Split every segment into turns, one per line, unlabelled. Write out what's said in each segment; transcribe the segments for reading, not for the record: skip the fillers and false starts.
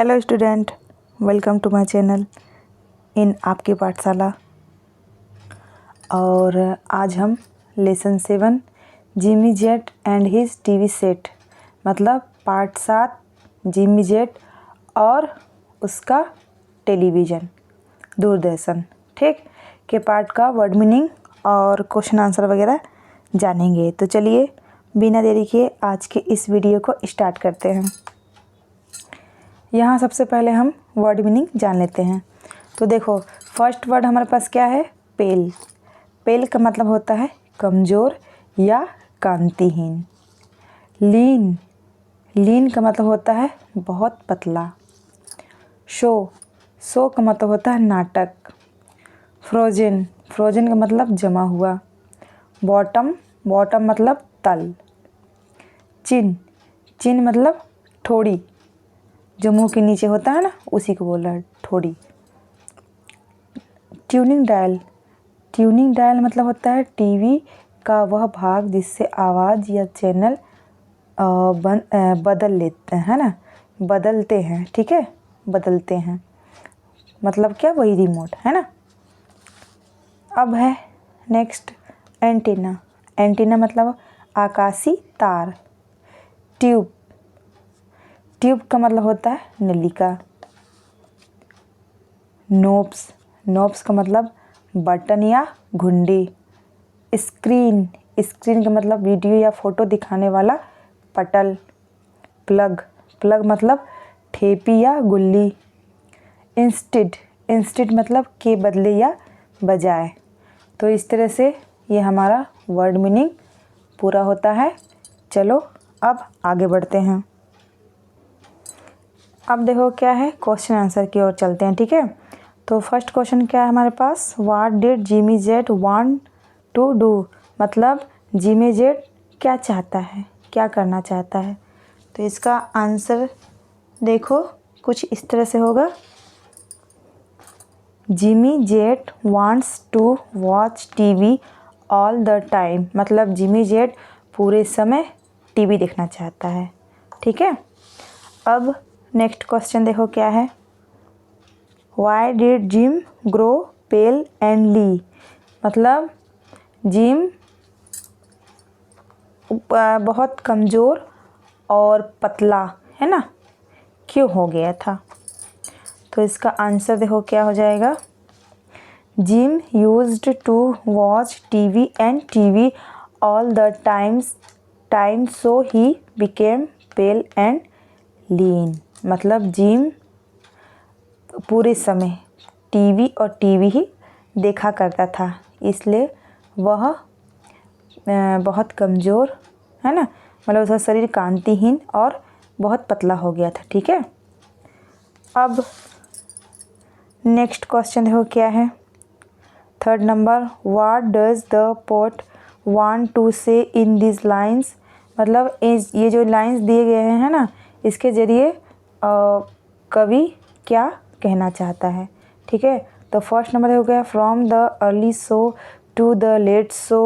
Hello student, welcome to my channel in आपकी पाठशाला। और आज हम lesson 7 Jimmy Jet and his TV set मतलब पार्ट 7 जिमी जेट और उसका टेलीविज़न दूरदर्शन ठीक के पार्ट का वर्ड मीनिंग और क्वेश्चन आंसर वगैरह जानेंगे। तो चलिए बिना देरी के आज के इस वीडियो को स्टार्ट करते हैं। यहाँ सबसे पहले हम वर्ड मीनिंग जान लेते हैं। तो देखो फर्स्ट वर्ड हमारे पास क्या है, पेल। पेल का मतलब होता है कमज़ोर या कांतिहीन। लीन, लीन का मतलब होता है बहुत पतला। शो, शो का मतलब होता है नाटक। फ्रोजन, फ्रोजन का मतलब जमा हुआ। बॉटम, बॉटम मतलब तल। चिन, चिन मतलब ठोड़ी, जो मुंह के नीचे होता है ना, उसी को बोल रहा है ठोड़ी। ट्यूनिंग डायल, ट्यूनिंग डायल मतलब होता है टीवी का वह भाग जिससे आवाज़ या चैनल बदल लेते हैं ना, बदलते हैं, ठीक है, बदलते हैं मतलब क्या, वही रिमोट है ना। अब है नेक्स्ट एंटीना। एंटीना मतलब आकाशीय तार। ट्यूब, ट्यूब का मतलब होता है नलिका। नोब्स, नोब्स का मतलब बटन या घुंडी। स्क्रीन, स्क्रीन का मतलब वीडियो या फोटो दिखाने वाला पटल। प्लग, प्लग मतलब ठेपी या गुल्ली। इंस्टेड, इंस्टेड मतलब के बदले या बजाय। तो इस तरह से ये हमारा वर्ड मीनिंग पूरा होता है। चलो अब आगे बढ़ते हैं। अब देखो क्या है, क्वेश्चन आंसर की ओर चलते हैं, ठीक है। तो फर्स्ट क्वेश्चन क्या है हमारे पास, what did Jimmy Jet want to do, मतलब जिमी जेट क्या चाहता है, क्या करना चाहता है। तो इसका आंसर देखो कुछ इस तरह से होगा, Jimmy Jet wants to watch TV all the time, मतलब जिमी जेट पूरे समय टीवी देखना चाहता है, ठीक है। अब नेक्स्ट क्वेश्चन देखो क्या है, why did Jim grow pale and lean, मतलब जिम बहुत कमज़ोर और पतला है ना, क्यों हो गया था। तो इसका आंसर देखो क्या हो जाएगा, Jim used to watch TV and TV all the time so he became pale and lean, मतलब जिम पूरे समय टीवी और टीवी ही देखा करता था, इसलिए वह बहुत कमज़ोर है ना, मतलब उसका शरीर कांतिहीन और बहुत पतला हो गया था, ठीक है। अब नेक्स्ट क्वेश्चन देखो क्या है, third number, what does the poet want to say in this lines, मतलब ये जो लाइन्स दिए गए हैं ना, इसके ज़रिए कवि क्या कहना चाहता है, ठीक है। तो फर्स्ट नंबर हो गया, from the early show to the late show,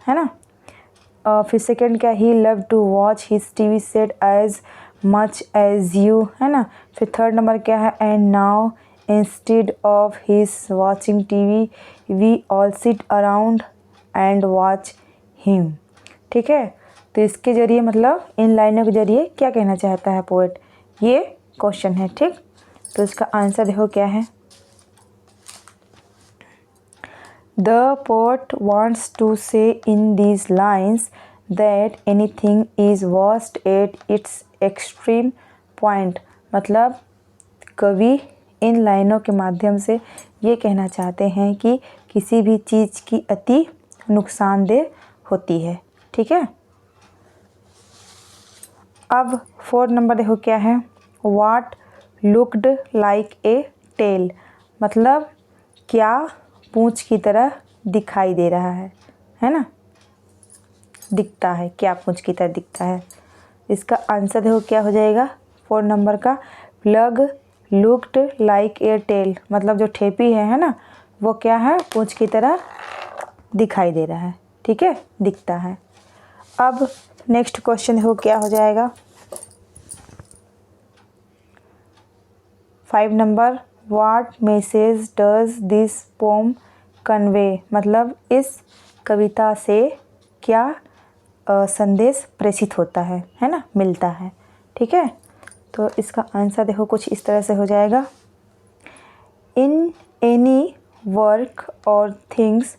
है ना। फिर सेकंड क्या, he love to watch his TV set as much as you, है ना। फिर थर्ड नंबर क्या है, and now instead of his watching TV we all sit around and watch him, ठीक है। तो इसके ज़रिए मतलब इन लाइनों के ज़रिए क्या कहना चाहता है पोएट, ये क्वेश्चन है, ठीक। तो इसका आंसर देखो क्या है, the poet wants to say in these lines that anything is worst at its extreme point, मतलब कवि इन लाइनों के माध्यम से ये कहना चाहते हैं कि किसी भी चीज़ की अति नुकसानदेह होती है, ठीक है। अब फोर्थ नंबर देखो क्या है, what looked like a tail, मतलब क्या पूंछ की तरह दिखाई दे रहा है ना, दिखता है, क्या पूंछ की तरह दिखता है। इसका आंसर देखो क्या हो जाएगा, फोर्थ नंबर का, plug looked like a tail, मतलब जो ठेपी है ना, वो क्या है, पूंछ की तरह दिखाई दे रहा है, ठीक है, दिखता है। अब नेक्स्ट क्वेश्चन देखो क्या हो जाएगा, 5 number, what message does this pome convey, मतलब इस कविता से क्या संदेश प्रेषित होता है ना, मिलता है। ठीक है, तो इसका आंसर देखो कुछ इस तरह से हो जाएगा। इन एनी वर्क और थिंग्स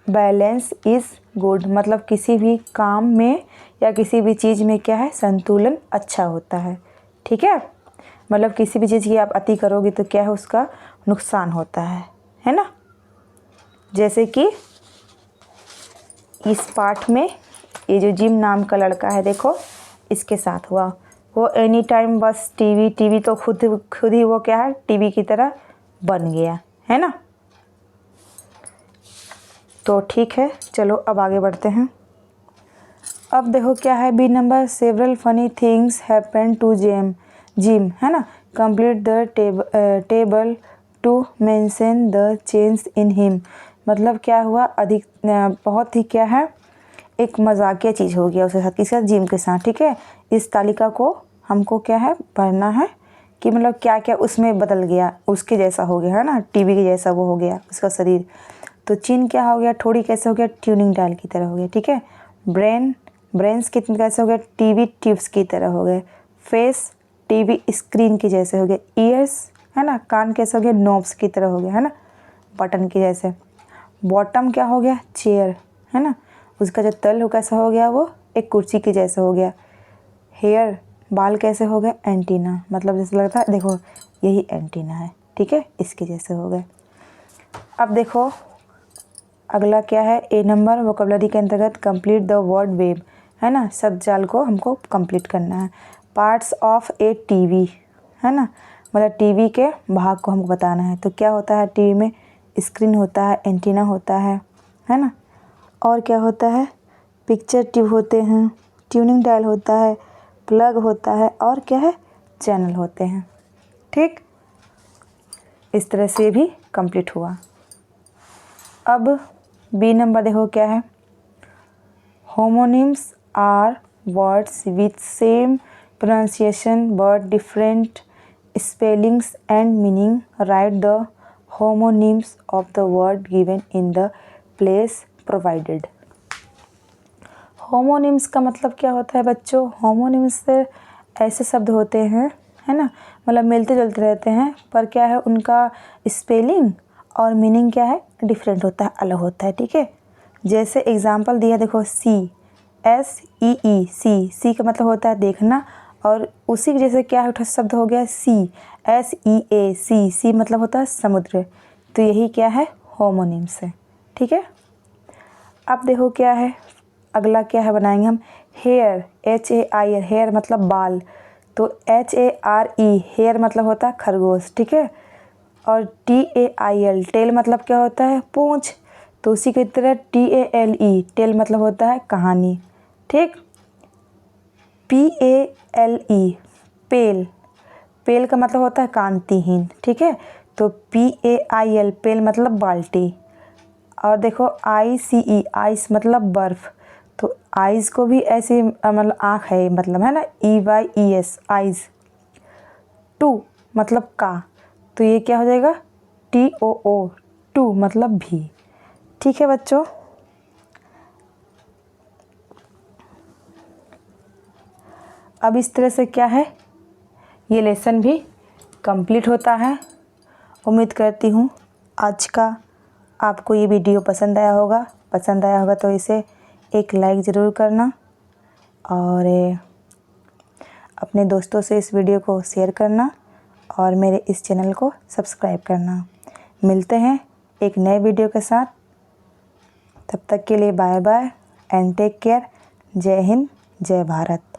बैलेंस इज़ गुड, मतलब किसी भी काम में या किसी भी चीज़ में क्या है, संतुलन अच्छा होता है। ठीक है, मतलब किसी भी चीज़ की आप अति करोगे तो क्या है, उसका नुकसान होता है ना। जैसे कि इस पाठ में ये जो जिम नाम का लड़का है देखो, इसके साथ हुआ, वो एनी टाइम बस टीवी तो खुद ही वो क्या है, टीवी की तरह बन गया है ना। तो ठीक है, चलो अब आगे बढ़ते हैं। अब देखो क्या है, B number, several funny things happen to Jim है ना, complete the table to mention the change in him, मतलब क्या हुआ, बहुत ही क्या है, एक मजाकिया चीज़ हो गया उसके साथ, किसके साथ, जिम के साथ। ठीक है, इस तालिका को हमको क्या है, पढ़ना है कि मतलब क्या क्या उसमें बदल गया, उसके जैसा हो गया है ना, टीवी के जैसा वो हो गया उसका शरीर। तो चिन क्या हो गया, थोड़ी कैसे हो गया, ट्यूनिंग डायल की तरह हो गया। ठीक है, ब्रेन्स कितने कैसे हो गया, टीवी ट्यूब्स की तरह हो गए। फेस टीवी स्क्रीन के जैसे हो गए। ईयर्स है ना, कान कैसे हो गया, नॉब्स की तरह हो गया है ना, बटन के जैसे। बॉटम क्या हो गया, चेयर है ना, उसका जो तल हो कैसा हो गया, वो एक कुर्सी के जैसे हो गया। हेयर बाल कैसे हो गए, एंटीना, मतलब जैसे लगता है देखो यही एंटीना है। ठीक है, इसके जैसे हो गए। अब देखो अगला क्या है, ए नंबर, वोकैबुलरी के अंतर्गत कंप्लीट द वर्ड वेब है ना, शब्द जाल को हमको कंप्लीट करना है। पार्ट्स ऑफ ए टीवी है ना, मतलब टीवी के भाग को हमको बताना है। तो क्या होता है टीवी में, स्क्रीन होता है, एंटीना होता है ना, और क्या होता है, पिक्चर ट्यूब होते हैं, ट्यूनिंग डायल होता है, प्लग होता है, और क्या है, चैनल होते हैं। ठीक, इस तरह से भी कंप्लीट हुआ। अब बी नंबर देखो क्या है, homonyms are words with same pronunciation but different spellings and meaning, write the homonyms of the word given in the place provided. Homonyms का मतलब क्या होता है बच्चों, होमोनिम्स से ऐसे शब्द होते हैं है ना, मतलब मिलते जुलते रहते हैं, पर क्या है, उनका स्पेलिंग और मीनिंग क्या है, डिफरेंट होता है, अलग होता है। ठीक है, जैसे एग्जांपल दिया देखो, सी का मतलब होता है देखना, और उसी के जैसे क्या है, शब्द हो गया सी मतलब होता है समुद्र। तो यही क्या है, होमोनिम्स है। ठीक है, अब देखो क्या है, अगला क्या है बनाएंगे हम, हेयर, HAIR, हेयर मतलब बाल, तो HARE, हेयर मतलब होता है खरगोश। ठीक है, और TAIL, टेल मतलब क्या होता है, पूंछ, तो उसी की तरह TALE, टेल मतलब होता है कहानी। ठीक, PALE, पेल का मतलब होता है कांतिहीन। ठीक है, तो PAIL, पेल मतलब बाल्टी। और देखो ICE, आइस मतलब बर्फ, तो आइज को भी ऐसे मतलब आँख है मतलब है ना, EYES, आइज। टू मतलब का, तो ये क्या हो जाएगा, TOO, टू मतलब भी। ठीक है बच्चों, अब इस तरह से क्या है, ये लेसन भी कंप्लीट होता है। उम्मीद करती हूँ आज का आपको ये वीडियो पसंद आया होगा तो इसे एक लाइक ज़रूर करना, और अपने दोस्तों से इस वीडियो को शेयर करना, और मेरे इस चैनल को सब्सक्राइब करना। मिलते हैं एक नए वीडियो के साथ, तब तक के लिए bye bye and take care. जय हिंद, जय भारत।